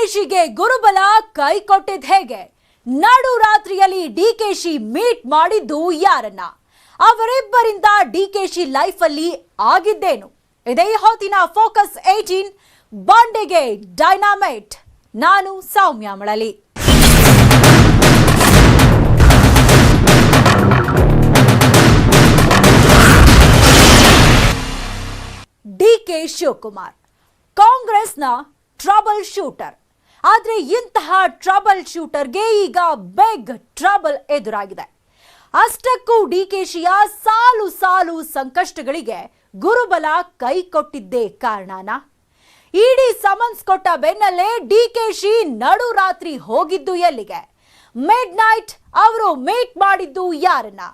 ಡಿಕೆಶಿಗೆ ಗುರುಬಲ ಕೈ ಕೊಟ್ಟಿದ್ ಹೇಗೆ? ನಡು ರಾತ್ರಿಯಲ್ಲಿ ಡಿಕೆಶಿ ಮೀಟ್ ಮಾಡಿದ್ದು ಯಾರನ್ನ? ಅವರಿಬ್ಬರಿಂದ ಡಿಕೆಶಿ ಲೈಫ್ ಅಲ್ಲಿ ಆಗಿದ್ದೇನು? ಇದೇ ಹೊತ್ತಿನ ಫೋಕಸ್ 18 ಬಾಂಡೆಗೆ ಡೈನಾಮೈಟ್. ನಾನು ಸೌಮ್ಯ ಮಳಲಿ. ಡಿಕೆ ಶಿವಕುಮಾರ್ ಕಾಂಗ್ರೆಸ್ನ ಟ್ರಬಲ್ ಶೂಟರ್. ಆದ್ರೆ ಇಂತಹ ಟ್ರಬಲ್ ಶೂಟರ್ಗೆ ಈಗ ಬಿಗ್ ಟ್ರಬಲ್ ಎದುರಾಗಿದೆ. ಅಷ್ಟಕ್ಕೂ ಡಿಕೆಶಿಯ ಸಾಲು ಸಾಲು ಸಂಕಷ್ಟಗಳಿಗೆ ಗುರುಬಲ ಕೈ ಕೊಟ್ಟಿದ್ದೇ ಕಾರಣನಾ? ಇಡಿ ಸಮನ್ಸ್ ಕೊಟ್ಟ ಬೆನ್ನಲ್ಲೇ ಡಿಕೆಶಿ ನಡು ರಾತ್ರಿ ಹೋಗಿದ್ದು ಎಲ್ಲಿಗೆ? ಮಿಡ್ ನೈಟ್ ಅವರು ಮೀಟ್ ಮಾಡಿದ್ದು ಯಾರನ್ನ?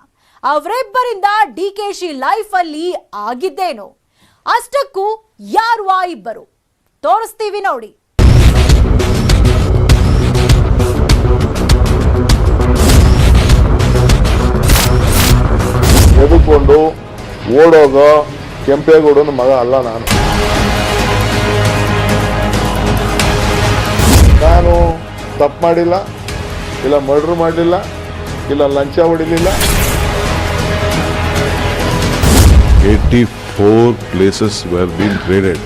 ಅವರಿಬ್ಬರಿಂದ ಡಿಕೆಶಿ ಲೈಫ್ ಅಲ್ಲಿ ಆಗಿದ್ದೇನು? ಅಷ್ಟಕ್ಕೂ ಯಾರು ಆ ಇಬ್ಬರು? ತೋರಿಸ್ತೀವಿ ನೋಡಿ. ಎದುಕೊಂಡು ಓಡೋಗ ಕೆಂಪೇಗೌಡನ ಮಗ ಅಲ್ಲ ನಾನು. ತಪ್ಪು ಮಾಡಿಲ್ಲ, ಇಲ್ಲ ಮರ್ಡರ್ ಮಾಡಲಿಲ್ಲ, ಇಲ್ಲ ಲಂಚ ಹೊಡಿಲಿಲ್ಲ. 84 places were being raided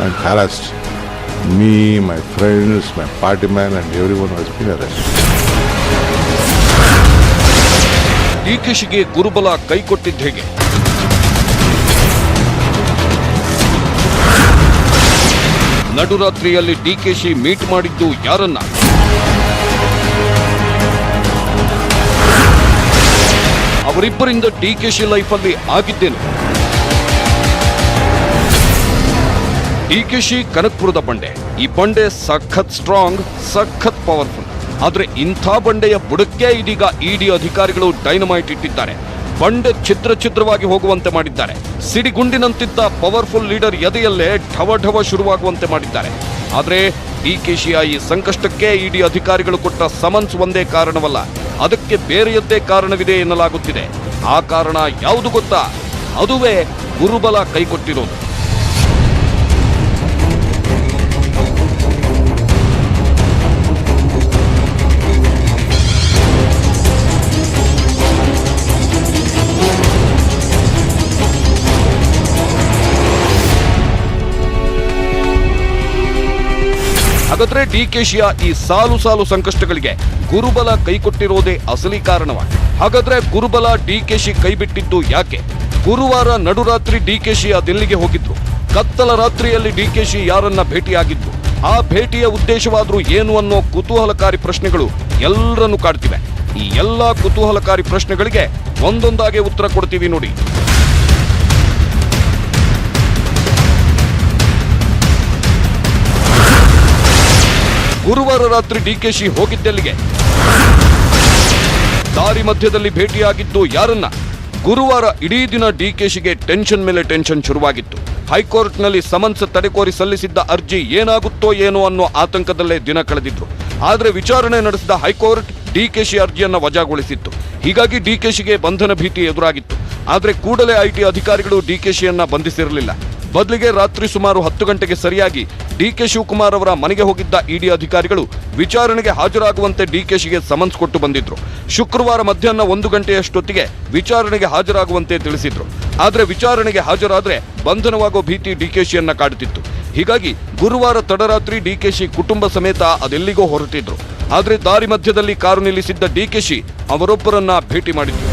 and harassed. Me, my friends, my party man and everyone was being arrested. ಡಿಕೆಶಿಗೆ ಗುರುಬಲ ಕೈಕೊಟ್ಟಿದ್ದು ಹೇಗೆ? ನಡುರಾತ್ರಿಯಲ್ಲಿ ಡಿಕೆಶಿ ಮೀಟ್ ಮಾಡಿದ್ದು ಯಾರನ್ನ? ಅವರಿಬ್ಬರಿಂದ ಡಿಕೆಶಿ ಲೈಫ್ ಅಲ್ಲಿ ಆಗಿದ್ದೇನು? ಡಿಕೆಶಿ ಕನಕಪುರದ ಬಂಡೆ. ಈ ಬಂಡೆ ಸಖತ್ ಸ್ಟ್ರಾಂಗ್, ಸಖತ್ ಪವರ್ಫುಲ್. ಆದ್ರೆ ಇಂಥ ಬಂಡೆಯ ಬುಡಕ್ಕೆ ಇದೀಗ ಇಡಿ ಅಧಿಕಾರಿಗಳು ಡೈನಮೈಟ್ ಇಟ್ಟಿದ್ದಾರೆ. ಬಂಡೆ ಛಿದ್ರ ಛಿದ್ರವಾಗಿ ಹೋಗುವಂತೆ ಮಾಡಿದ್ದಾರೆ. ಸಿಡಿಗುಂಡಿನಂತಿದ್ದ ಪವರ್ಫುಲ್ ಲೀಡರ್ ಎದೆಯಲ್ಲೇ ಢವ ಢವ ಶುರುವಾಗುವಂತೆ ಮಾಡಿದ್ದಾರೆ. ಆದ್ರೆ ಡಿಕೆಶಿಯ ಈ ಸಂಕಷ್ಟಕ್ಕೆ ಇಡಿ ಅಧಿಕಾರಿಗಳು ಕೊಟ್ಟ ಸಮನ್ಸ್ ಒಂದೇ ಕಾರಣವಲ್ಲ, ಅದಕ್ಕೆ ಬೇರೆಯದ್ದೇ ಕಾರಣವಿದೆ ಎನ್ನಲಾಗುತ್ತಿದೆ. ಆ ಕಾರಣ ಯಾವುದು ಗೊತ್ತಾ? ಅದುವೇ ಗುರುಬಲ ಕೈಕೊಟ್ಟಿರೋದು. ಹಾಗಾದ್ರೆ ಡಿಕೆಶಿಯ ಈ ಸಾಲು ಸಾಲು ಸಂಕಷ್ಟಗಳಿಗೆ ಗುರುಬಲ ಕೈಕೊಟ್ಟಿರೋದೇ ಅಸಲಿ ಕಾರಣವ? ಹಾಗಾದ್ರೆ ಗುರುಬಲ ಡಿಕೆಶಿ ಕೈಬಿಟ್ಟಿದ್ದು ಯಾಕೆ? ಗುರುವಾರ ನಡುರಾತ್ರಿ ಡಿಕೆಶಿ ಅದೆಲ್ಲಿಗೆ ಹೋಗಿದ್ರು? ಕತ್ತಲ ರಾತ್ರಿಯಲ್ಲಿ ಡಿಕೆಶಿ ಯಾರನ್ನ ಭೇಟಿಯಾಗಿದ್ರು? ಆ ಭೇಟಿಯ ಉದ್ದೇಶವಾದ್ರೂ ಏನು ಅನ್ನೋ ಕುತೂಹಲಕಾರಿ ಪ್ರಶ್ನೆಗಳು ಎಲ್ಲರನ್ನು ಕಾಡ್ತಿವೆ. ಈ ಎಲ್ಲಾ ಕುತೂಹಲಕಾರಿ ಪ್ರಶ್ನೆಗಳಿಗೆ ಒಂದೊಂದಾಗಿ ಉತ್ತರ ಕೊಡ್ತೀವಿ ನೋಡಿ. ಗುರುವಾರ ರಾತ್ರಿ ಡಿಕೆಶಿ ಹೋಗಿದ್ದೆಲ್ಲಿಗೆ? ದಾರಿ ಮಧ್ಯದಲ್ಲಿ ಭೇಟಿಯಾಗಿದ್ದು ಯಾರನ್ನ? ಗುರುವಾರ ಇಡೀ ದಿನ ಡಿಕೆಶಿಗೆ ಟೆನ್ಷನ್ ಮೇಲೆ ಟೆನ್ಷನ್ ಶುರುವಾಗಿತ್ತು. ಹೈಕೋರ್ಟ್ನಲ್ಲಿ ಸಮನ್ಸ್ ತಡೆಕೋರಿ ಸಲ್ಲಿಸಿದ್ದ ಅರ್ಜಿ ಏನಾಗುತ್ತೋ ಏನೋ ಅನ್ನೋ ಆತಂಕದಲ್ಲೇ ದಿನ ಕಳೆದಿದ್ರು. ಆದ್ರೆ ವಿಚಾರಣೆ ನಡೆಸಿದ ಹೈಕೋರ್ಟ್ ಡಿಕೆಶಿ ಅರ್ಜಿಯನ್ನ ವಜಾಗೊಳಿಸಿತ್ತು. ಹೀಗಾಗಿ ಡಿಕೆಶಿಗೆ ಬಂಧನ ಭೀತಿ ಎದುರಾಗಿತ್ತು. ಆದ್ರೆ ಕೂಡಲೇ ಐಟಿ ಅಧಿಕಾರಿಗಳು ಡಿಕೆಶಿಯನ್ನ ಬಂಧಿಸಿರಲಿಲ್ಲ. ಬದಲಿಗೆ ರಾತ್ರಿ ಸುಮಾರು 10 ಗಂಟೆಗೆ ಸರಿಯಾಗಿ ಡಿಕೆ ಶಿವಕುಮಾರ್ ಅವರ ಮನೆಗೆ ಹೋಗಿದ್ದ ಇಡಿ ಅಧಿಕಾರಿಗಳು ವಿಚಾರಣೆಗೆ ಹಾಜರಾಗುವಂತೆ ಡಿಕೆಶಿಗೆ ಸಮನ್ಸ್ ಕೊಟ್ಟು ಬಂದಿದ್ರು. ಶುಕ್ರವಾರ ಮಧ್ಯಾಹ್ನ 1 ಗಂಟೆಯಷ್ಟೊತ್ತಿಗೆ ವಿಚಾರಣೆಗೆ ಹಾಜರಾಗುವಂತೆ ತಿಳಿಸಿದ್ರು. ಆದ್ರೆ ವಿಚಾರಣೆಗೆ ಹಾಜರಾದ್ರೆ ಬಂಧನವಾಗೋ ಭೀತಿ ಡಿಕೆಶಿಯನ್ನ ಕಾಡುತ್ತಿತ್ತು. ಹೀಗಾಗಿ ಗುರುವಾರ ತಡರಾತ್ರಿ ಡಿಕೆಶಿ ಕುಟುಂಬ ಸಮೇತ ಅದೆಲ್ಲಿಗೋ ಹೊರಟಿದ್ರು. ಆದ್ರೆ ದಾರಿ ಮಧ್ಯದಲ್ಲಿ ಕಾರು ನಿಲ್ಲಿಸಿದ್ದ ಡಿಕೆಶಿ ಅವರೊಬ್ಬರನ್ನ ಭೇಟಿ ಮಾಡಿದ್ರು.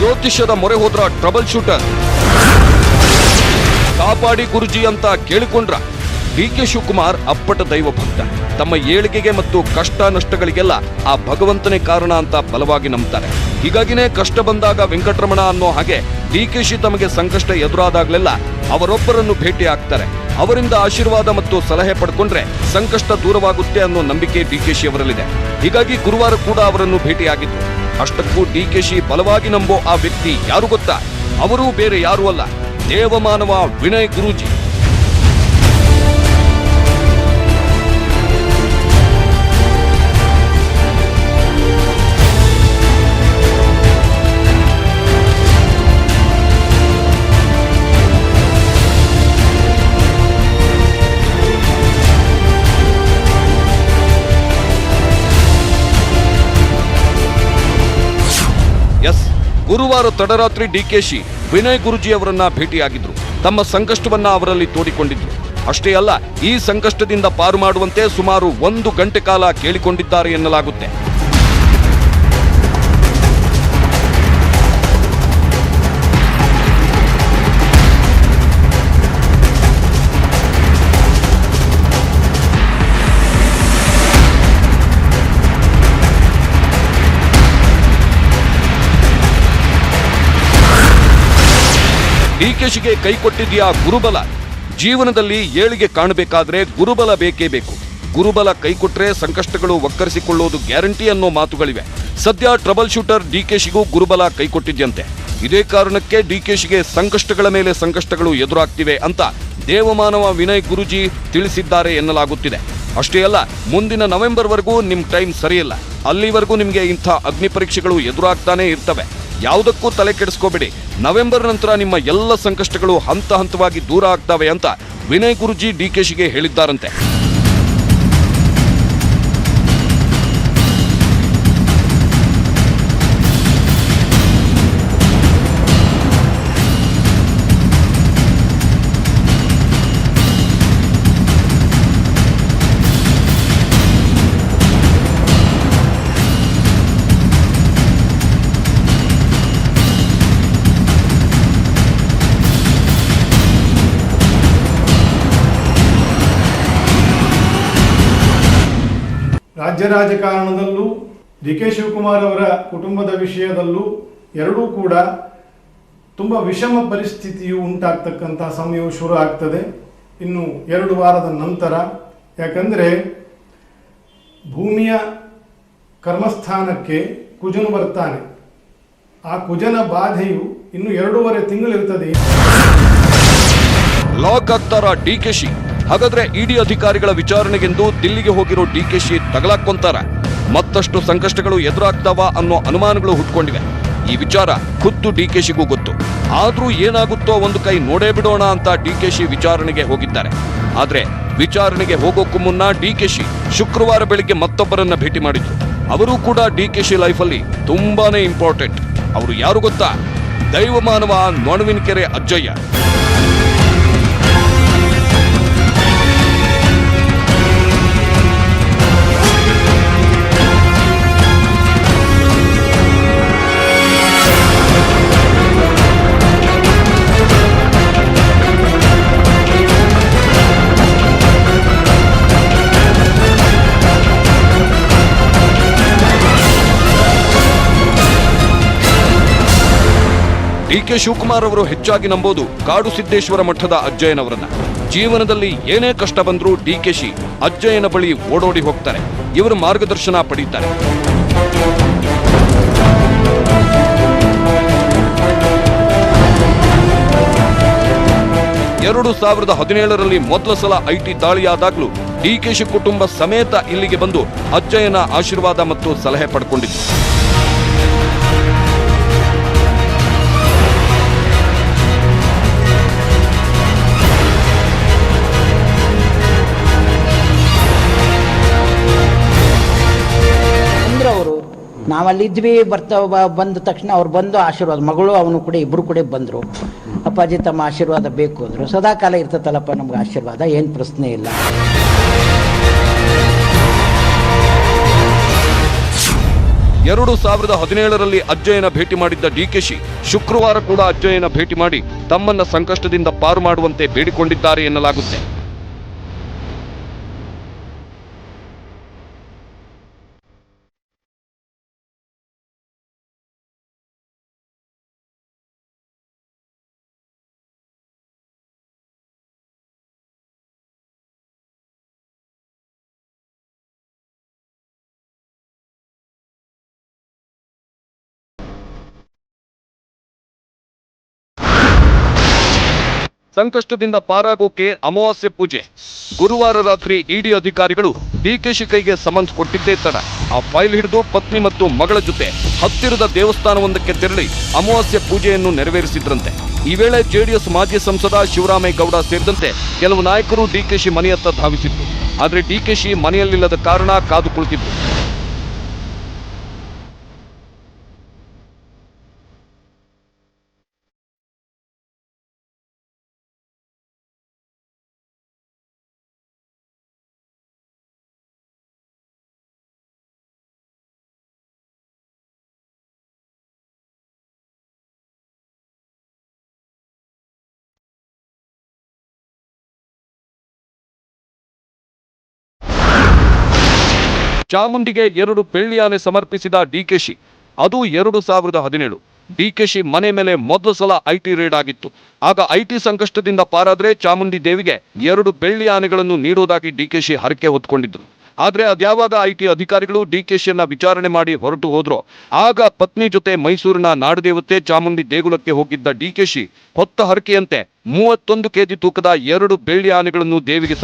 ಜ್ಯೋತಿಷ್ಯದ ಮೊರೆ ಹೋದ್ರ ಟ್ರಬಲ್ ಶೂಟರ್. ಕಾಪಾಡಿ ಗುರುಜಿ ಅಂತ ಕೇಳಿಕೊಂಡ್ರ? ಡಿಕೆ ಶಿವಕುಮಾರ್ ಅಪ್ಪಟ ದೈವ ಭಕ್ತ. ತಮ್ಮ ಏಳಿಗೆಗೆ ಮತ್ತು ಕಷ್ಟ ನಷ್ಟಗಳಿಗೆಲ್ಲ ಆ ಭಗವಂತನೇ ಕಾರಣ ಅಂತ ಬಲವಾಗಿ ನಂಬ್ತಾರೆ. ಹೀಗಾಗಿನೇ ಕಷ್ಟ ಬಂದಾಗ ವೆಂಕಟರಮಣ ಅನ್ನೋ ಹಾಗೆ ಡಿಕೆಶಿ ತಮಗೆ ಸಂಕಷ್ಟ ಎದುರಾದಾಗಲೆಲ್ಲ ಅವರೊಬ್ಬರನ್ನು ಭೇಟಿ ಆಗ್ತಾರೆ. ಅವರಿಂದ ಆಶೀರ್ವಾದ ಮತ್ತು ಸಲಹೆ ಪಡ್ಕೊಂಡ್ರೆ ಸಂಕಷ್ಟ ದೂರವಾಗುತ್ತೆ ಅನ್ನೋ ನಂಬಿಕೆ ಡಿಕೆಶಿ ಅವರಲ್ಲಿದೆ. ಹೀಗಾಗಿ ಗುರುವಾರ ಕೂಡ ಅವರನ್ನು ಭೇಟಿಯಾಗಿದ್ರು. ಅಷ್ಟಕ್ಕೂ ಡಿಕೆಶಿ ಬಲವಾಗಿ ನಂಬೋ ಆ ವ್ಯಕ್ತಿ ಯಾರು ಗೊತ್ತಾ? ಅವರೂ ಬೇರೆ ಯಾರೂ ಅಲ್ಲ, ದೇವಮಾನವ ವಿನಯ್ ಗುರೂಜಿ. ಎಸ್, ಗುರುವಾರ ತಡರಾತ್ರಿ ಡಿಕೆಶಿ ವಿನಯ್ ಗುರೂಜಿ ಅವರನ್ನ ಭೇಟಿಯಾಗಿದ್ರು. ತಮ್ಮ ಸಂಕಷ್ಟವನ್ನ ಅವರಲ್ಲಿ ತೋಡಿಕೊಂಡಿದ್ರು. ಅಷ್ಟೇ ಅಲ್ಲ, ಈ ಸಂಕಷ್ಟದಿಂದ ಪಾರು ಮಾಡುವಂತೆ ಸುಮಾರು 1 ಗಂಟೆ ಕಾಲ ಕೇಳಿಕೊಂಡಿದ್ದಾರೆ ಎನ್ನಲಾಗುತ್ತೆ. ಡಿಕೆಶಿಗೆ ಕೈ ಕೊಟ್ಟಿದ್ಯಾ ಗುರುಬಲ. ಜೀವನದಲ್ಲಿ ಏಳಿಗೆ ಕಾಣಬೇಕಾದ್ರೆ ಗುರುಬಲ ಬೇಕೇ ಬೇಕು. ಗುರುಬಲ ಕೈ ಕೊಟ್ರೆ ಸಂಕಷ್ಟಗಳು ಒಕ್ಕರಿಸಿಕೊಳ್ಳೋದು ಗ್ಯಾರಂಟಿ ಅನ್ನೋ ಮಾತುಗಳಿವೆ. ಸದ್ಯ ಟ್ರಬಲ್ ಶೂಟರ್ ಡಿಕೆಶಿಗೂ ಗುರುಬಲ ಕೈ ಕೊಟ್ಟಿದ್ಯಂತೆ. ಇದೇ ಕಾರಣಕ್ಕೆ ಡಿಕೆಶಿಗೆ ಸಂಕಷ್ಟಗಳ ಮೇಲೆ ಸಂಕಷ್ಟಗಳು ಎದುರಾಗ್ತಿವೆ ಅಂತ ದೇವಮಾನವ ವಿನಯ್ ಗುರೂಜಿ ತಿಳಿಸಿದ್ದಾರೆ ಎನ್ನಲಾಗುತ್ತಿದೆ. ಅಷ್ಟೇ ಅಲ್ಲ, ಮುಂದಿನ ನವೆಂಬರ್ವರೆಗೂ ನಿಮ್ ಟೈಮ್ ಸರಿಯಿಲ್ಲ. ಅಲ್ಲಿವರೆಗೂ ನಿಮ್ಗೆ ಇಂಥ ಅಗ್ನಿ ಪರೀಕ್ಷೆಗಳು ಎದುರಾಗ್ತಾನೆ ಇರ್ತವೆ. ಯಾವುದಕ್ಕೂ ತಲೆ ಕೆಡಿಸ್ಕೋಬೇಡಿ. ನವೆಂಬರ್ ನಂತರ ನಿಮ್ಮ ಎಲ್ಲ ಸಂಕಷ್ಟಗಳು ಹಂತ ಹಂತವಾಗಿ ದೂರ ಆಗ್ತವೆ ಅಂತ ವಿನಯ್ ಗುರೂಜಿ ಡಿಕೆಶಿಗೆ ಹೇಳಿದ್ದಾರಂತೆ. ರಾಜ್ಯ ರಾಜಕಾರಣದಲ್ಲೂ ಡಿ ಕೆ ಶಿವಕುಮಾರ್ ಅವರ ಕುಟುಂಬದ ವಿಷಯದಲ್ಲೂ ಎರಡೂ ಕೂಡ ತುಂಬ ವಿಷಮ ಪರಿಸ್ಥಿತಿಯು ಉಂಟಾಗ್ತಕ್ಕಂಥ ಸಮಯವು ಶುರು ಆಗ್ತದೆ ಇನ್ನು 2 ವಾರದ ನಂತರ. ಯಾಕಂದರೆ ಭೂಮಿಯ ಕರ್ಮಸ್ಥಾನಕ್ಕೆ ಕುಜನು ಬರ್ತಾನೆ. ಆ ಕುಜನ ಬಾಧೆಯು ಇನ್ನು 2.5 ತಿಂಗಳಿರ್ತದೆ. ಲಾಕ್ ಆಗ್ತಾರಾ ಡಿಕೆಶಿ? ಹಾಗಾದ್ರೆ ಇಡಿ ಅಧಿಕಾರಿಗಳ ವಿಚಾರಣೆಗೆಂದು ದಿಲ್ಲಿಗೆ ಹೋಗಿರೋ ಡಿಕೆಶಿ ತಗಲಾಕೊಂತಾರ? ಮತ್ತಷ್ಟು ಸಂಕಷ್ಟಗಳು ಎದುರಾಗ್ತಾವ ಅನ್ನೋ ಅನುಮಾನಗಳು ಹುಟ್ಕೊಂಡಿವೆ. ಈ ವಿಚಾರ ಖುದ್ದು ಡಿಕೆಶಿಗೂ ಗೊತ್ತು. ಆದ್ರೂ ಏನಾಗುತ್ತೋ ಒಂದು ಕೈ ನೋಡೇ ಬಿಡೋಣ ಅಂತ ಡಿಕೆಶಿ ವಿಚಾರಣೆಗೆ ಹೋಗಿದ್ದಾರೆ. ಆದ್ರೆ ವಿಚಾರಣೆಗೆ ಹೋಗೋಕ್ಕೂ ಮುನ್ನ ಡಿಕೆಶಿ ಶುಕ್ರವಾರ ಬೆಳಿಗ್ಗೆ ಮತ್ತೊಬ್ಬರನ್ನ ಭೇಟಿ ಮಾಡಿದ್ರು. ಅವರು ಕೂಡ ಡಿಕೆಶಿ ಲೈಫಲ್ಲಿ ತುಂಬಾನೇ ಇಂಪಾರ್ಟೆಂಟ್. ಅವರು ಯಾರು ಗೊತ್ತಾ? ದೈವಮಾನವ ನೊಣವಿನಕೆರೆ ಅಜ್ಜಯ್ಯ. ಡಿ.ಕೆ. ಶಿವಕುಮಾರ್ ಅವರು ಹೆಚ್ಚಾಗಿ ನಂಬೋದು ಕಾಡು ಸಿದ್ದೇಶ್ವರ ಮಠದ ಅಜ್ಜಯ್ಯನವರನ್ನ. ಜೀವನದಲ್ಲಿ ಏನೇ ಕಷ್ಟ ಬಂದರೂ ಡಿಕೆಶಿ ಅಜ್ಜಯ್ಯನ ಬಳಿ ಓಡೋಡಿ ಹೋಗ್ತಾರೆ. ಇವರ ಮಾರ್ಗದರ್ಶನ ಪಡೆಯುತ್ತಾರೆ. ಎರಡು 2017ರಲ್ಲಿ ಮೊದಲ ಸಲ ಐಟಿ ದಾಳಿಯಾದಾಗಲೂ ಡಿಕೆಶಿ ಕುಟುಂಬ ಸಮೇತ ಇಲ್ಲಿಗೆ ಬಂದು ಅಜ್ಜಯ್ಯನ ಆಶೀರ್ವಾದ ಮತ್ತು ಸಲಹೆ ಪಡ್ಕೊಂಡಿದ್ರು. ನಾವಲ್ಲಿದ್ವಿ. ಬಂದ ತಕ್ಷಣ ಅವ್ರು ಬಂದು ಆಶೀರ್ವಾದ, ಮಗಳು ಅವನು ಕೂಡ ಇಬ್ಬರು ಕೂಡ ಬಂದರು. ಅಪ್ಪಾಜಿ ತಮ್ಮ ಆಶೀರ್ವಾದ ಬೇಕು ಅಂದರು. ಸದಾಕಾಲ ಇರ್ತದಲ್ಲಪ್ಪ ನಮ್ಗೆ ಆಶೀರ್ವಾದ, ಏನು ಪ್ರಶ್ನೆ ಇಲ್ಲ. 2017ರಲ್ಲಿ ಅಜ್ಜಯ್ಯನ ಭೇಟಿ ಮಾಡಿದ್ದ ಡಿಕೆಶಿ ಶುಕ್ರವಾರ ಕೂಡ ಅಜ್ಜಯ್ಯನ ಭೇಟಿ ಮಾಡಿ ತಮ್ಮನ್ನ ಸಂಕಷ್ಟದಿಂದ ಪಾರು ಮಾಡುವಂತೆ ಬೇಡಿಕೊಂಡಿದ್ದಾರೆ ಎನ್ನಲಾಗುತ್ತೆ. ಸಂಕಷ್ಟದಿಂದ ಪಾರಾಗೋಕೆ ಅಮಾವಾಸ್ಯೆ ಪೂಜೆ. ಗುರುವಾರ ರಾತ್ರಿ ಇಡಿ ಅಧಿಕಾರಿಗಳು ಡಿಕೆಶಿ ಕೈಗೆ ಸಮನ್ಸ್ ಕೊಟ್ಟಿದ್ದೇ ತಡ ಆ ಫೈಲ್ ಹಿಡಿದು ಪತ್ನಿ ಮತ್ತು ಮಗಳ ಜೊತೆ ಹತ್ತಿರದ ದೇವಸ್ಥಾನವೊಂದಕ್ಕೆ ತೆರಳಿ ಅಮಾವಾಸ್ಯೆ ಪೂಜೆಯನ್ನು ನೆರವೇರಿಸಿದ್ರಂತೆ. ಈ ವೇಳೆ ಜೆಡಿಎಸ್ ಮಾಜಿ ಸಂಸದ ಶಿವರಾಮೇಗೌಡ ಸೇರಿದಂತೆ ಕೆಲವು ನಾಯಕರು ಡಿಕೆಶಿ ಮನೆಯತ್ತ ಧಾವಿಸಿದ್ರು. ಆದರೆ ಡಿಕೆಶಿ ಮನೆಯಲ್ಲಿಲ್ಲದ ಕಾರಣ ಕಾದು ಕುಳಿತಿದ್ರು. ಚಾಮುಂಡಿಗೆ 2 ಬೆಳ್ಳಿ ಆನೆ ಸಮರ್ಪಿಸಿದ ಡಿಕೆಶಿ. ಅದು 2017. ಡಿಕೆಶಿ ಮನೆ ಮೇಲೆ ಮೊದಲ ಸಲ ಐಟಿ ರೇಡ್ ಆಗಿತ್ತು. ಆಗ ಐಟಿ ಸಂಕಷ್ಟದಿಂದ ಪಾರಾದ್ರೆ ಚಾಮುಂಡಿ ದೇವಿಗೆ 2 ಬೆಳ್ಳಿ ಆನೆಗಳನ್ನು ನೀಡುವುದಾಗಿ ಡಿಕೆಶಿ ಹರಕೆ ಹೊತ್ಕೊಂಡಿದ್ರು. ಆದ್ರೆ ಅದ್ಯಾವಾಗ ಐಟಿ ಅಧಿಕಾರಿಗಳು ಡಿಕೆಶಿಯನ್ನ ವಿಚಾರಣೆ ಮಾಡಿ ಹೊರಟು ಹೋದ್ರು. ಆಗ ಪತ್ನಿ ಜೊತೆ ಮೈಸೂರಿನ ನಾಡದೇವತೆ ಚಾಮುಂಡಿ ದೇಗುಲಕ್ಕೆ ಹೋಗಿದ್ದ ಡಿಕೆಶಿ ಹೊತ್ತ ಹರಕೆಯಂತೆ 31 ಕೆಜಿ ತೂಕದ 2 ಬೆಳ್ಳಿ ಆನೆಗಳನ್ನು ದೇವಿಗೆ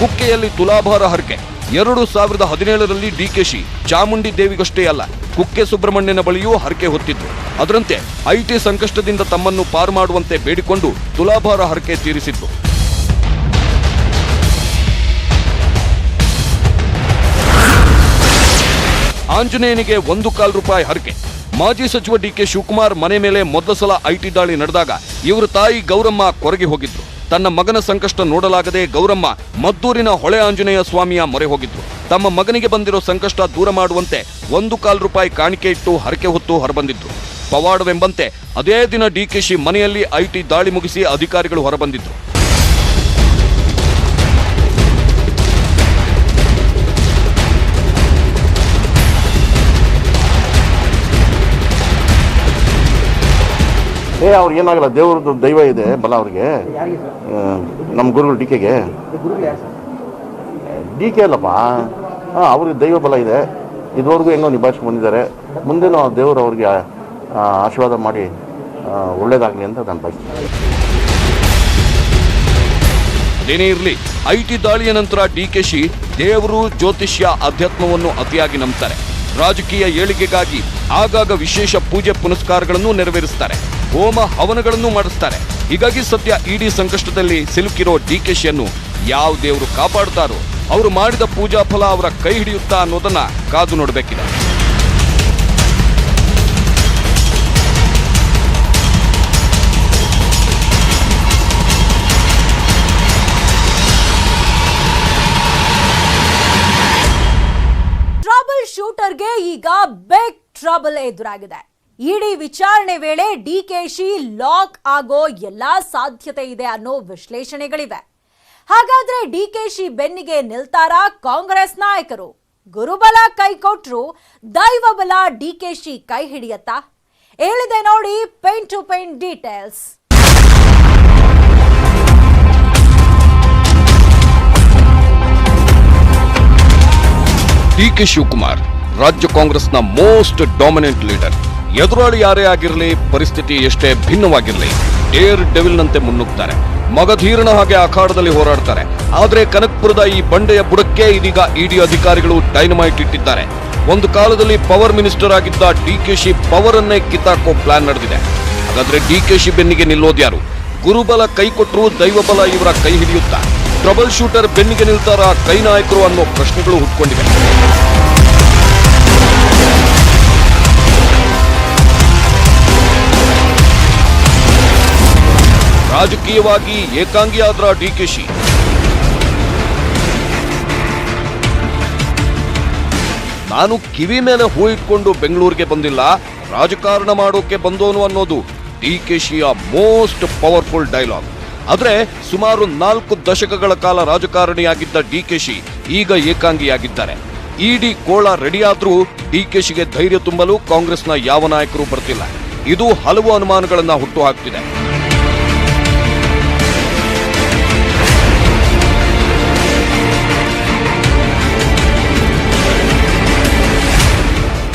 ಕುಕ್ಕೆಯಲ್ಲಿ ತುಲಾಭಾರ ಹರಕೆ. 2017ರಲ್ಲಿ ಡಿಕೆಶಿ ಚಾಮುಂಡಿ ದೇವಿಗಷ್ಟೇ ಅಲ್ಲ, ಕುಕ್ಕೆ ಸುಬ್ರಹ್ಮಣ್ಯನ ಬಳಿಯೂ ಹರಕೆ ಹೊತ್ತಿದ್ರು. ಅದರಂತೆ ಐಟಿ ಸಂಕಷ್ಟದಿಂದ ತಮ್ಮನ್ನು ಪಾರು ಮಾಡುವಂತೆ ಬೇಡಿಕೊಂಡು ತುಲಾಭಾರ ಹರಕೆ ತೀರಿಸಿದ್ರು. ಆಂಜನೇಯನಿಗೆ 1,15 ರೂಪಾಯಿ ಹರಕೆ. ಮಾಜಿ ಸಚಿವ ಡಿಕೆ ಶಿವಕುಮಾರ್ ಮನೆ ಮೇಲೆ ಮೊದಲ ಸಲ ಐಟಿ ದಾಳಿ ನಡೆದಾಗ ಇವರ ತಾಯಿ ಗೌರಮ್ಮ ಕೊರಗಿ ಹೋಗಿದ್ರು. ತನ್ನ ಮಗನ ಸಂಕಷ್ಟ ನೋಡಲಾಗದೆ ಗೌರಮ್ಮ ಮದ್ದೂರಿನ ಹೊಳೆ ಆಂಜನೇಯ ಸ್ವಾಮಿಯ ಮೊರೆ ಹೋಗಿದ್ರು. ತಮ್ಮ ಮಗನಿಗೆ ಬಂದಿರೋ ಸಂಕಷ್ಟ ದೂರ ಮಾಡುವಂತೆ 1,15 ರೂಪಾಯಿ ಕಾಣಿಕೆ ಇಟ್ಟು ಹರಕೆ ಹೊತ್ತು ಹೊರಬಂದಿದ್ರು. ಪವಾಡವೆಂಬಂತೆ ಅದೇ ದಿನ ಡಿಕೆಶಿ ಮನೆಯಲ್ಲಿ ಐಟಿ ದಾಳಿ ಮುಗಿಸಿ ಅಧಿಕಾರಿಗಳು ಹೊರಬಂದಿದ್ರು. ಅವ್ರಿಗೆ ಏನಾಗಲ್ಲ, ದೇವ್ರದ್ದು ದೈವ ಇದೆ ಬಲ ಅವ್ರಿಗೆ. ನಮ್ಮ ಗುರುಗಳು ಡಿಕೆಗೆ ಡಿಕೆ ಅಲ್ಲಪ್ಪ, ಅವ್ರಿಗೆ ದೈವ ಬಲ ಇದೆ. ಇದುವರೆಗೂ ಹೆಂಗೋ ನಿಭಾಯಿಸ್ಕೊಂಡು ಬಂದಿದ್ದಾರೆ. ಮುಂದೇನೂ ದೇವರು ಅವ್ರಿಗೆ ಆಶೀರ್ವಾದ ಮಾಡಿ ಒಳ್ಳೇದಾಗಲಿ ಅಂತ ನಾನು ಬಯಸ್ತೀನಿ. ಏನೇ ಇರಲಿ, ಐಟಿ ದಾಳಿಯ ನಂತರ ಡಿಕೆಶಿ ದೇವರು, ಜ್ಯೋತಿಷ್ಯ, ಅಧ್ಯಾತ್ಮವನ್ನು ಅತಿಯಾಗಿ ನಂಬ್ತಾರೆ. ರಾಜಕೀಯ ಏಳಿಗೆಗಾಗಿ ಆಗಾಗ ವಿಶೇಷ ಪೂಜೆ ಪುನಸ್ಕಾರಗಳನ್ನು ನೆರವೇರಿಸ್ತಾರೆ. ಹೋಮ ಹವನಗಳನ್ನು ಮಾಡಿಸ್ತಾರೆ. ಹೀಗಾಗಿ ಸದ್ಯ ಇಡಿ ಸಂಕಷ್ಟದಲ್ಲಿ ಸಿಲುಕಿರೋ ಡಿಕೆಶಿಯನ್ನು ಯಾವ ದೇವರು ಕಾಪಾಡ್ತಾರೋ, ಅವರು ಮಾಡಿದ ಪೂಜಾ ಫಲ ಅವರ ಕೈ ಹಿಡಿಯುತ್ತಾ ಅನ್ನೋದನ್ನ ಕಾದು ನೋಡಬೇಕಿದೆ. ಟ್ರಬಲ್ ಶೂಟರ್ಗೆ ಈಗ ಬಿಗ್ ಟ್ರಬಲ್ ಎದುರಾಗಿದೆ. ಇಡಿ ವಿಚಾರಣೆ ವೇಳೆ ಡಿಕೆಶಿ ಲಾಕ್ ಆಗೋ ಎಲ್ಲಾ ಸಾಧ್ಯತೆ ಇದೆ ಅನ್ನೋ ವಿಶ್ಲೇಷಣೆಗಳಿವೆ. ಹಾಗಾದ್ರೆ ಡಿಕೆಶಿ ಬೆನ್ನಿಗೆ ನಿಲ್ತಾರಾ ಕಾಂಗ್ರೆಸ್ ನಾಯಕರು? ಗುರುಬಲ ಕೈ ಕೊಟ್ರು ದೈವಬಲ ಡಿಕೆಶಿ ಕೈ ಹಿಡಿಯತ್ತಾ? ಹೇಳಿದೆ ನೋಡಿ pin to pin details. DK Shivakumar ರಾಜ್ಯ ಕಾಂಗ್ರೆಸ್ನ ಮೋಸ್ಟ್ ಡಾಮಿನೆಂಟ್ ಲೀಡರ್. ಎದುರಾಳಿ ಯಾರೇ ಆಗಿರಲಿ, ಪರಿಸ್ಥಿತಿ ಎಷ್ಟೇ ಭಿನ್ನವಾಗಿರಲಿ, ಏರ್ ಡೆವಿಲ್ನಂತೆ ಮುನ್ನುಗ್ತಾರೆ. ಮಗಧೀರನ ಹಾಗೆ ಅಖಾಡದಲ್ಲಿ ಹೋರಾಡ್ತಾರೆ. ಆದರೆ ಕನಕಪುರದ ಈ ಬಂಡೆಯ ಬುಡಕ್ಕೆ ಇದೀಗ ಇಡಿ ಅಧಿಕಾರಿಗಳು ಡೈನಮೈಟ್ ಇಟ್ಟಿದ್ದಾರೆ. ಒಂದು ಕಾಲದಲ್ಲಿ ಪವರ್ ಮಿನಿಸ್ಟರ್ ಆಗಿದ್ದ ಡಿಕೆಶಿ ಪವರ್ ಅನ್ನೇ ಕಿತ್ತಾಕೋ ಪ್ಲಾನ್ ನಡೆದಿದೆ. ಹಾಗಾದ್ರೆ ಡಿಕೆಶಿ ಬೆನ್ನಿಗೆ ನಿಲ್ಲೋದ್ಯಾರು? ಗುರುಬಲ ಕೈ ಕೊಟ್ಟರು ದೈವಬಲ ಇವರ ಕೈ ಹಿಡಿಯುತ್ತಾ? ಟ್ರಬಲ್ ಶೂಟರ್ ಬೆನ್ನಿಗೆ ನಿಲ್ತಾರ ಕೈ ನಾಯಕರು ಅನ್ನೋ ಪ್ರಶ್ನೆಗಳು ಹುಟ್ಕೊಂಡಿವೆ. ರಾಜಕೀಯವಾಗಿ ಏಕಾಂಗಿಯಾದ್ರ ಡಿಕೆಶಿ. ನಾನು ಕಿವಿ ಮೇಲೆ ಹೂ ಇಟ್ಕೊಂಡು ಬೆಂಗಳೂರಿಗೆ ಬಂದಿಲ್ಲ, ರಾಜಕಾರಣ ಮಾಡೋಕೆ ಬಂದೋನು ಅನ್ನೋದು ಡಿಕೆಶಿಯ ಮೋಸ್ಟ್ ಪವರ್ಫುಲ್ ಡೈಲಾಗ್. ಆದ್ರೆ ಸುಮಾರು 4 ದಶಕಗಳ ಕಾಲ ರಾಜಕಾರಣಿಯಾಗಿದ್ದ ಡಿಕೆಶಿ ಈಗ ಏಕಾಂಗಿಯಾಗಿದ್ದಾರೆ. ಇಡಿ ಕೋಳ ರೆಡಿಯಾದ್ರೂ ಡಿಕೆಶಿಗೆ ಧೈರ್ಯ ತುಂಬಲು ಕಾಂಗ್ರೆಸ್ನ ಯಾವ ನಾಯಕರು ಬರ್ತಿಲ್ಲ. ಇದು ಹಲವು ಅನುಮಾನಗಳನ್ನ ಹುಟ್ಟುಹಾಕ್ತಿದೆ.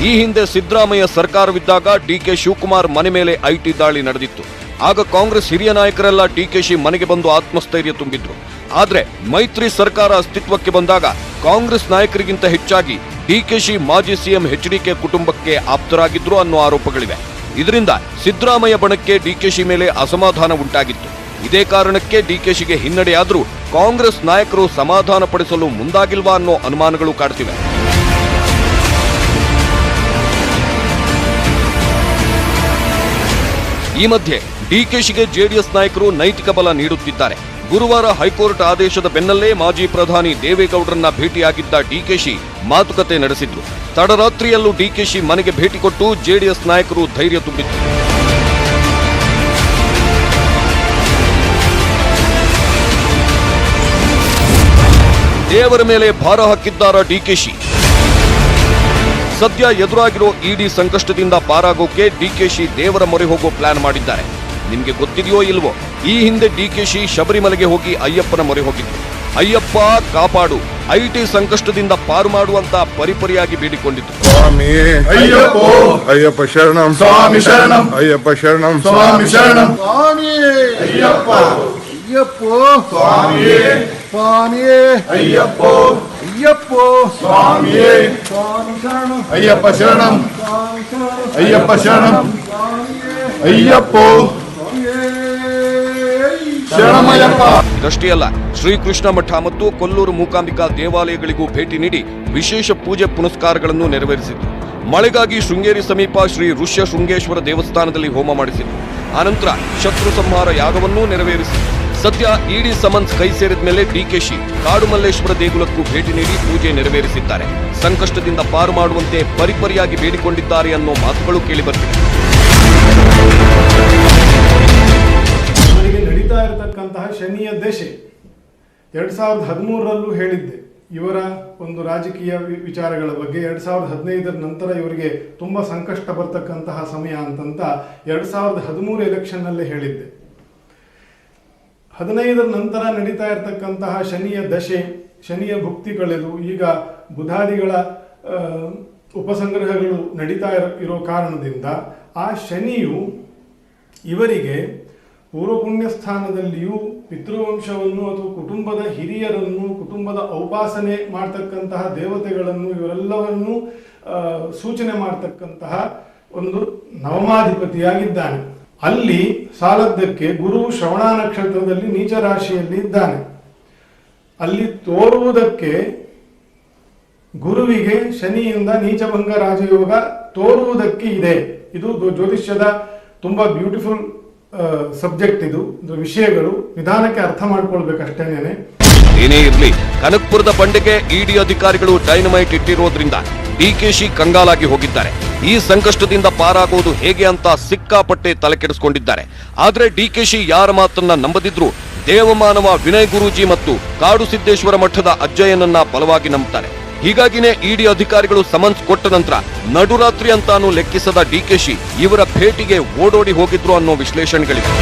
ಈ ಹಿಂದೆ ಸಿದ್ದರಾಮಯ್ಯ ಸರ್ಕಾರವಿದ್ದಾಗ ಡಿಕೆ ಶಿವಕುಮಾರ್ ಮನೆ ಮೇಲೆ ಐಟಿ ದಾಳಿ ನಡೆದಿತ್ತು. ಆಗ ಕಾಂಗ್ರೆಸ್ ಹಿರಿಯ ನಾಯಕರೆಲ್ಲ ಡಿಕೆಶಿ ಮನೆಗೆ ಬಂದು ಆತ್ಮಸ್ಥೈರ್ಯ ತುಂಬಿದ್ರು. ಆದ್ರೆ ಮೈತ್ರಿ ಸರ್ಕಾರ ಅಸ್ತಿತ್ವಕ್ಕೆ ಬಂದಾಗ ಕಾಂಗ್ರೆಸ್ ನಾಯಕರಿಗಿಂತ ಹೆಚ್ಚಾಗಿ ಡಿಕೆಶಿ ಮಾಜಿ ಸಿಎಂ ಎಚ್ಡಿಕೆ ಕುಟುಂಬಕ್ಕೆ ಆಪ್ತರಾಗಿದ್ರು ಅನ್ನೋ ಆರೋಪಗಳಿವೆ. ಇದರಿಂದ ಸಿದ್ದರಾಮಯ್ಯ ಬಣಕ್ಕೆ ಡಿಕೆಶಿ ಮೇಲೆ ಅಸಮಾಧಾನ ಉಂಟಾಗಿತ್ತು. ಇದೇ ಕಾರಣಕ್ಕೆ ಡಿಕೆಶಿಗೆ ಹಿನ್ನಡೆಯಾದ್ರೂ ಕಾಂಗ್ರೆಸ್ ನಾಯಕರು ಸಮಾಧಾನ ಪಡಿಸಲು ಮುಂದಾಗಿಲ್ವಾ ಅನ್ನೋ ಅನುಮಾನಗಳು ಕಾಡ್ತಿವೆ. ಈ ಮಧ್ಯೆ ಡಿಕೆಶಿಗೆ ಜೆಡಿಎಸ್ ನಾಯಕರು ನೈತಿಕ ಬಲ ನೀಡುತ್ತಿದ್ದಾರೆ. ಗುರುವಾರ ಹೈಕೋರ್ಟ್ ಆದೇಶದ ಬೆನ್ನಲ್ಲೇ ಮಾಜಿ ಪ್ರಧಾನಿ ದೇವೇಗೌಡರನ್ನ ಭೇಟಿಯಾಗಿದ್ದ ಡಿಕೆಶಿ ಮಾತುಕತೆ ನಡೆಸಿದ್ರು. ತಡರಾತ್ರಿಯಲ್ಲೂ ಡಿಕೆಶಿ ಮನೆಗೆ ಭೇಟಿ ಕೊಟ್ಟು ಜೆಡಿಎಸ್ ನಾಯಕರು ಧೈರ್ಯ ತುಂಬಿದ್ರು. ದೇವರ ಮೇಲೆ ಭಾರ ಹಾಕಿದ್ದಾರ ಡಿಕೆಶಿ. ಸದ್ಯ ಎದುರಾಗಿರೋ ಇಡಿ ಸಂಕಷ್ಟದಿಂದ ಪಾರಾಗೋಕೆ ಡಿಕೆಶಿ ದೇವರ ಮೊರೆ ಹೋಗೋ ಪ್ಲಾನ್ ಮಾಡಿದ್ದಾರೆ. ನಿಮ್ಗೆ ಗೊತ್ತಿದೆಯೋ ಇಲ್ವೋ, ಈ ಹಿಂದೆ ಡಿಕೆಶಿ ಶಬರಿಮಲೆಗೆ ಹೋಗಿ ಅಯ್ಯಪ್ಪನ ಮೊರೆ ಹೋಗಿದ್ರು. ಅಯ್ಯಪ್ಪ ಕಾಪಾಡು, ಐಟಿ ಸಂಕಷ್ಟದಿಂದ ಪಾರು ಮಾಡುವಂತ ಪರಿಪರಿಯಾಗಿ ಬೇಡಿಕೊಂಡಿದ್ರು. ಸ್ವಾಮಿ ಅಯ್ಯಪ್ಪ, ಅಯ್ಯಪ್ಪ ಶರಣಂ, ಸ್ವಾಮಿ ಶರಣಂ, ಅಯ್ಯಪ್ಪ ಶರಣಂ, ಸ್ವಾಮಿ ಶರಣಂ, ಸ್ವಾಮಿ ಅಯ್ಯಪ್ಪ, ಅಯ್ಯಪ್ಪ ಸ್ವಾಮಿಯೇ, ಸ್ವಾಮಿಯೇ ಅಯ್ಯಪ್ಪ, ಅಯ್ಯಪ್ಪ ಸ್ವಾಮಿಯೇ, ಸ್ವಾಮಿ ಶರಣಂ, ಅಯ್ಯಪ್ಪ ಶರಣಂ, ಅಯ್ಯಪ್ಪ ಶರಣಂ, ಅಯ್ಯಪ್ಪ ಶರಣಮಯ್ಯಪ್ಪ. ಇದಷ್ಟೇ ಅಲ್ಲ, ಶ್ರೀಕೃಷ್ಣ ಮಠ ಮತ್ತು ಕೊಲ್ಲೂರು ಮೂಕಾಂಬಿಕಾ ದೇವಾಲಯಗಳಿಗೂ ಭೇಟಿ ನೀಡಿ ವಿಶೇಷ ಪೂಜೆ ಪುನಸ್ಕಾರಗಳನ್ನು ನೆರವೇರಿಸಿದ್ರು. ಮಳೆಗಾಗಿ ಶೃಂಗೇರಿ ಸಮೀಪ ಶ್ರೀ ಋಷ್ಯ ಶೃಂಗೇಶ್ವರ ದೇವಸ್ಥಾನದಲ್ಲಿ ಹೋಮ ಮಾಡಿಸಿದ್ರು. ಆನಂತರ ಶತ್ರು ಸಂಹಾರ ಯಾಗವನ್ನೂ ನೆರವೇರಿಸಿದ್ರು. ಸದ್ಯ ಇಡಿ ಸಮನ್ಸ್ ಕೈ ಸೇರಿದ ಮೇಲೆ ಡಿಕೆಶಿ ಕಾಡುಮಲ್ಲೇಶ್ವರ ದೇಗುಲಕ್ಕೂ ಭೇಟಿ ನೀಡಿ ಪೂಜೆ ನೆರವೇರಿಸಿದ್ದಾರೆ. ಸಂಕಷ್ಟದಿಂದ ಪಾರು ಮಾಡುವಂತೆ ಪರಿಪರಿಯಾಗಿ ಬೇಡಿಕೊಂಡಿದ್ದಾರೆ ಅನ್ನೋ ಮಾತುಗಳು ಕೇಳಿಬರ್ತಿವೆ. ಇವರಿಗೆ ನಡೀತಾ ಇರತಕ್ಕಂತಹ ಶನಿಯ ದಶೆ 2013ರಲ್ಲೂ ಹೇಳಿದ್ದೆ ಇವರ ಒಂದು ರಾಜಕೀಯ ವಿಚಾರಗಳ ಬಗ್ಗೆ. 2015ರ ನಂತರ ಇವರಿಗೆ ತುಂಬಾ ಸಂಕಷ್ಟ ಬರ್ತಕ್ಕಂತಹ ಸಮಯ ಅಂತಂತ 2013 ಎಲೆಕ್ಷನ್ನಲ್ಲೇ ಹೇಳಿದ್ದೆ. 15ರ ನಂತರ ನಡೀತಾ ಇರತಕ್ಕಂತಹ ಶನಿಯ ದಶೆ, ಶನಿಯ ಭುಕ್ತಿ ಕಳೆದು ಈಗ ಬುಧಾದಿಗಳ ಉಪಸಂಗ್ರಹಗಳು ನಡೀತಾ ಇರೋ ಕಾರಣದಿಂದ ಆ ಶನಿಯು ಇವರಿಗೆ ಪೂರ್ವ ಪುಣ್ಯ ಸ್ಥಾನದಲ್ಲಿಯೂ ಪಿತೃವಂಶವನ್ನು ಅಥವಾ ಕುಟುಂಬದ ಹಿರಿಯರನ್ನು, ಕುಟುಂಬದ ಔಪಾಸನೆ ಮಾಡ್ತಕ್ಕಂತಹ ದೇವತೆಗಳನ್ನು ಇವರೆಲ್ಲವನ್ನೂ ಸೂಚನೆ ಮಾಡ್ತಕ್ಕಂತಹ ಒಂದು ನವಮಾಧಿಪತಿಯಾಗಿದ್ದಾನೆ. ಅಲ್ಲಿ ಸಾಲದ್ದಕ್ಕೆ ಗುರು ಶ್ರವಣ ನಕ್ಷತ್ರದಲ್ಲಿ ನೀಚ ರಾಶಿಯಲ್ಲಿ ಇದ್ದಾನೆ. ಅಲ್ಲಿ ತೋರುವುದಕ್ಕೆ ಗುರುವಿಗೆ ಶನಿಯಿಂದ ನೀಚಭಂಗ ರಾಜಯೋಗ ತೋರುವುದಕ್ಕೆ ಇದೆ. ಇದು ಜ್ಯೋತಿಷ್ಯದ ತುಂಬಾ ಬ್ಯೂಟಿಫುಲ್ ಸಬ್ಜೆಕ್ಟ್. ಇದು ವಿಷಯಗಳು ನಿಧಾನಕ್ಕೆ ಅರ್ಥ ಮಾಡ್ಕೊಳ್ಬೇಕಷ್ಟೇನೆ. ಏನೇ ಇರ್ಲಿ, ಕನಕಪುರದ ಬಂಡೆಗೆ ಇಡಿ ಅಧಿಕಾರಿಗಳು ಡೈನಮೈಟ್ ಇಟ್ಟಿರೋದ್ರಿಂದ ಡಿಕೆಶಿ ಕಂಗಾಲಾಗಿ ಹೋಗಿದ್ದಾರೆ. ಈ ಸಂಕಷ್ಟದಿಂದ ಪಾರಾಗೋದು ಹೇಗೆ ಅಂತ ಸಿಕ್ಕಾಪಟ್ಟೆ ತಲೆ ಕೆಡಿಸಿಕೊಂಡಿದ್ದಾರೆ. ಆದ್ರೆ ಡಿಕೆಶಿ ಯಾರ ಮಾತನ್ನ ನಂಬದಿದ್ರು ದೇವಮಾನವ ವಿನಯ್ ಗುರೂಜಿ ಮತ್ತು ಕಾಡು ಸಿದ್ದೇಶ್ವರ ಮಠದ ಅಜ್ಜಯ್ಯನನ್ನ ಬಲವಾಗಿ ನಂಬುತ್ತಾರೆ. ಹೀಗಾಗಿನೇ ಇಡಿ ಅಧಿಕಾರಿಗಳು ಸಮನ್ಸ್ ಕೊಟ್ಟ ನಂತರ ನಡುರಾತ್ರಿ ಅಂತಾನೂ ಲೆಕ್ಕಿಸದ ಡಿಕೆಶಿ ಇವರ ಭೇಟಿಗೆ ಓಡೋಡಿ ಹೋಗಿದ್ರು ಅನ್ನೋ ವಿಶ್ಲೇಷಣೆಗಳಿವೆ.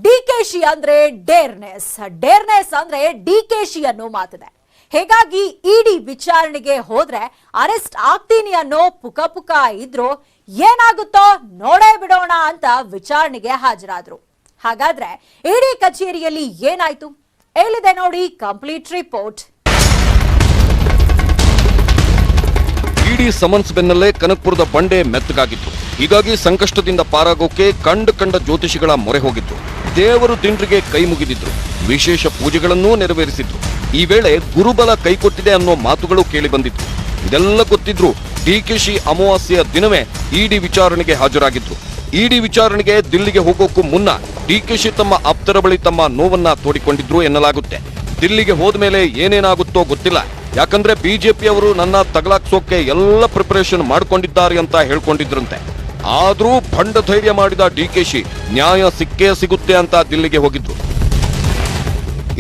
ಡಿಕೆಶಿ ಅಂದ್ರೆ ಡೇರ್ನೆಸ್ ಅಂದ್ರೆ ಡಿಕೆಶಿ ಅನ್ನೋ ಮಾತಿದೆ. ಹೀಗಾಗಿ ಇಡಿ ವಿಚಾರಣೆಗೆ ಹೋದ್ರೆ ಅರೆಸ್ಟ್ ಆಗ್ತೀನಿ ಅನ್ನೋ ಪುಕ ಇದ್ರು ಏನಾಗುತ್ತೋ ನೋಡೇ ಬಿಡೋಣ ಅಂತ ವಿಚಾರಣೆಗೆ ಹಾಜರಾದ್ರು. ಹಾಗಾದ್ರೆ ಇಡಿ ಕಚೇರಿಯಲ್ಲಿ ಏನಾಯ್ತು? ಹೇಳಿದೆ ನೋಡಿ ಕಂಪ್ಲೀಟ್ ರಿಪೋರ್ಟ್. ಇಡಿ ಸಮನ್ಸ್ ಬೆನ್ನಲ್ಲೇ ಕನಕಪುರದ ಬಂಡೆ ಮೆತ್ತಗಾಗಿತ್ತು. ಹೀಗಾಗಿ ಸಂಕಷ್ಟದಿಂದ ಪಾರಾಗೋಕೆ ಕಂಡ ಜ್ಯೋತಿಷಿಗಳ ಮೊರೆ ಹೋಗಿದ್ರು. ದೇವರು ದಿಂಡ್ರಿಗೆ ಕೈ ಮುಗಿದಿದ್ರು. ವಿಶೇಷ ಪೂಜೆಗಳನ್ನೂ ನೆರವೇರಿಸಿದ್ರು. ಈ ವೇಳೆ ಗುರುಬಲ ಕೈಕೊಟ್ಟಿದೆ ಅನ್ನೋ ಮಾತುಗಳು ಕೇಳಿ ಬಂದಿತ್ತು. ಇದೆಲ್ಲ ಗೊತ್ತಿದ್ರು ಡಿಕೆಶಿ ಅಮಾವಾಸ್ಯೆಯ ದಿನವೇ ಇಡಿ ವಿಚಾರಣೆಗೆ ಹಾಜರಾಗಿದ್ರು. ಇಡಿ ವಿಚಾರಣೆಗೆ ದಿಲ್ಲಿಗೆ ಹೋಗೋಕ್ಕೂ ಮುನ್ನ ಡಿಕೆಶಿ ತಮ್ಮ ಆಪ್ತರ ಬಳಿ ತಮ್ಮ ನೋವನ್ನ ತೋಡಿಕೊಂಡಿದ್ರು ಎನ್ನಲಾಗುತ್ತೆ. ದಿಲ್ಲಿಗೆ ಹೋದ್ಮೇಲೆ ಏನೇನಾಗುತ್ತೋ ಗೊತ್ತಿಲ್ಲ. ಯಾಕಂದ್ರೆ ಬಿಜೆಪಿಯವರು ನನ್ನ ತಗಲಾಕ್ಸೋಕೆ ಎಲ್ಲ ಪ್ರಿಪರೇಷನ್ ಮಾಡ್ಕೊಂಡಿದ್ದಾರೆ ಅಂತ ಹೇಳ್ಕೊಂಡಿದ್ರಂತೆ. ಆದ್ರೂ ಭಂಡ ಧೈರ್ಯ ಮಾಡಿದ ಡಿಕೆಶಿ ನ್ಯಾಯ ಸಿಕ್ಕೇ ಸಿಗುತ್ತೆ ಅಂತ ದಿಲ್ಲಿಗೆ ಹೋಗಿದ್ರು.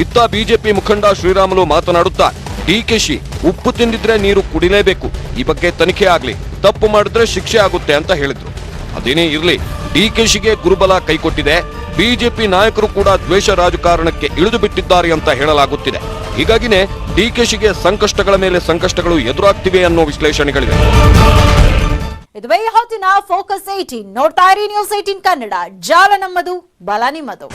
ಇತ್ತ ಬಿಜೆಪಿ ಮುಖಂಡ ಶ್ರೀರಾಮುಲು ಮಾತನಾಡುತ್ತಾ, ಡಿಕೆಶಿ ಉಪ್ಪು ತಿಂದಿದ್ರೆ ನೀರು ಕುಡಿಲೇಬೇಕು, ಈ ಬಗ್ಗೆ ತನಿಖೆ ಆಗ್ಲಿ, ತಪ್ಪು ಮಾಡಿದ್ರೆ ಶಿಕ್ಷೆ ಆಗುತ್ತೆ ಅಂತ ಹೇಳಿದ್ರು. ಅದೇನೇ ಇರ್ಲಿ, ಡಿಕೆಶಿಗೆ ಗುರುಬಲ ಕೈಕೊಟ್ಟಿದೆ. ಬಿಜೆಪಿ ನಾಯಕರು ಕೂಡ ದ್ವೇಷ ರಾಜಕಾರಣಕ್ಕೆ ಇಳಿದು ಬಿಟ್ಟಿದ್ದಾರೆ ಅಂತ ಹೇಳಲಾಗುತ್ತಿದೆ. ಹೀಗಾಗಿನೇ ಡಿಕೆಶಿಗೆ ಸಂಕಷ್ಟಗಳ ಮೇಲೆ ಸಂಕಷ್ಟಗಳು ಎದುರಾಗ್ತಿವೆ ಅನ್ನೋ ವಿಶ್ಲೇಷಣೆಗಳಿವೆ. ಇದುವೇ ಹೊತ್ತಿನ ಫೋಕಸ್ 18. ನೋಡ್ತಾ ಇರಿ ನ್ಯೂಸ್ 18 ಕನ್ನಡ. ಜಾಲ ನಮ್ಮದು, ಬಲ ನಿಮ್ಮದು.